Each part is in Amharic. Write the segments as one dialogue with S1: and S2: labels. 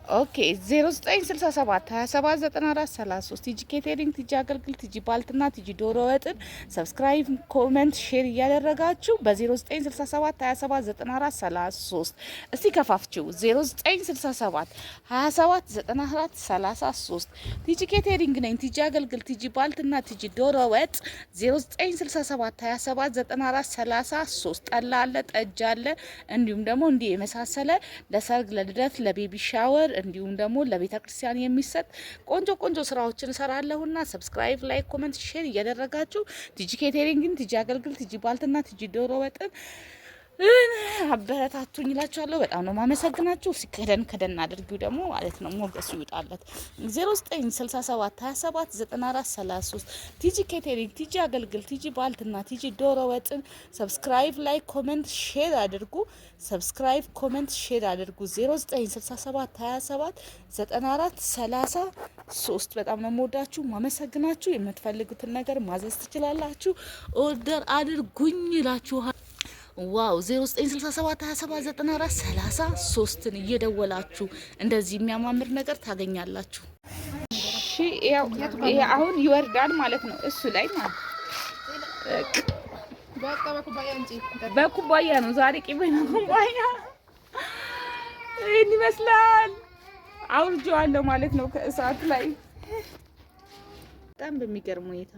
S1: ኦኬ 0967 279433 ቲጂ ኬተሪንግ፣ ቲጂ አገልግል፣ ቲጂ ባልትና ቲጂ ዶሮ ወጥን ሰብስክራይብ፣ ኮሜንት፣ ሼር እያደረጋችሁ በ0967 279433 እስቲ ከፋፍችው 0967 279433 ቲጂ ኬተሪንግ ነኝ፣ ቲጂ አገልግል፣ ቲጂ ባልትና ቲጂ ዶሮ ወጥ 0967 279433 ጠላ አለ፣ ጠጅ አለ፣ እንዲሁም ደግሞ እንዲህ የመሳሰለ ለሰርግ፣ ለልደት፣ ለቤቢ ሻወር እንዲሁም ደግሞ ለቤተ ክርስቲያን የሚሰጥ ቆንጆ ቆንጆ ስራዎችን እሰራለሁና ሰብስክራይብ፣ ላይክ፣ ኮሜንት፣ ሼር እያደረጋችሁ ቲጂ ኬተሪንግን፣ ቲጂ አገልግል፣ ቲጂ ባልትና ቲጂ ዶሮ ወጥን አበረታቱኝ እላችኋለሁ። በጣም ነው ማመሰግናችሁ። ከደን አድርጊው ደግሞ ማለት ነው ሞገሱ ይውጣለት። 0967 279433 ቲጂ ኬተሪንግ፣ ቲጂ አገልግል፣ ቲጂ ባልትና ቲጂ ዶሮ ወጥን ሰብስክራይብ፣ ላይክ፣ ኮሜንት፣ ሼር አድርጉ። ሰብስክራይብ፣ ኮሜንት፣ ሼር አድርጉ። 0967 279433 በጣም ነው የምወዳችሁ ማመሰግናችሁ። የምትፈልጉትን ነገር ማዘዝ ትችላላችሁ። ኦርደር አድርጉኝ እላችኋለሁ። ዋው 0967 279433ን እየደወላችሁ እንደዚህ የሚያማምር ነገር ታገኛላችሁ። እሺ ያው አሁን ይወርዳል ማለት ነው እሱ ላይ ማለት በኩባያ ነው ዛሬ ቂቤ ነው ኩባያ ይሄን ይመስላል። አውርጄዋለሁ ማለት ነው ከእሳት ላይ በጣም በሚገርም ሁኔታ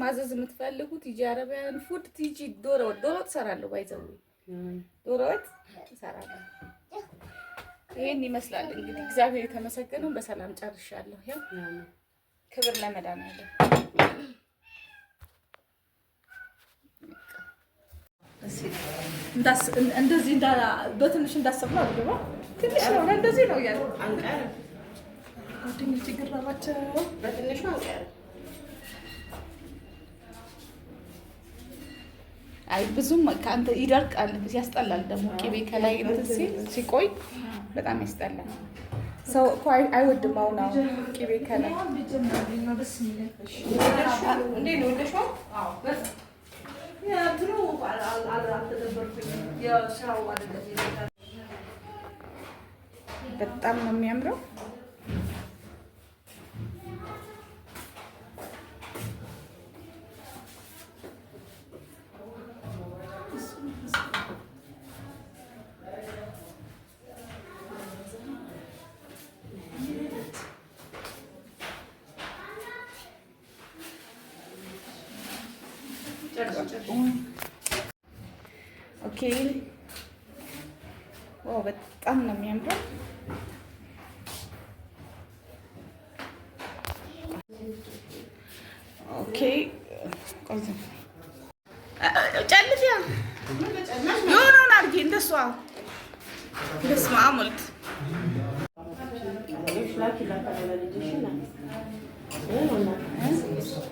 S1: ማዘዝ የምትፈልጉ ቲጂ አረቢያን ፉድ፣ ቲጂ ዶሮ ትሰራለሁ። ባይዘው ዶሮ ወጥ ትሰራለሁ። ይሄን ይመስላል እንግዲህ። እግዚአብሔር የተመሰገነው በሰላም ጨርሻለሁ። ያው ክብር ለመድኃኒዓለም። እንደዚህ በትንሽ እንዳሰብነው አይደለም። ትንሽ ነው እንደዚህ ነው ያለው። አንቀር ጓደኞቼ ግራባቸው በትንሹ አንቀር አይ ብዙም ካንተ ይደርቃል፣ ያስጠላል። ደግሞ ቅቤ ከላይ እንትን ሲቆይ በጣም ያስጠላል። ሰው እኮ አይወድም። አሁን ቅቤ ከላይ በጣም ነው የሚያምረው። ኦኬ ዋው በጣም ነው የሚያምረው። ኦኬ ቆይ ጨልፊያ የሆነውን አድርጊ እንደሷ በስመ አብ ወልድ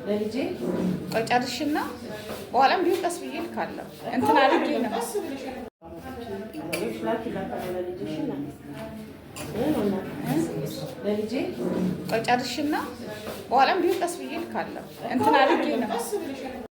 S1: ለልጄ ቆይ ጨርሽና በኋላም ቢሆን ቀስ ብዬ ልካለሁ። እንትን አድርጌ ነው ለልጄ ቆይ ጨርሽና በኋላም ቢሆን ቀስ ብዬ ልካለሁ። እንትን አድርጌ ነው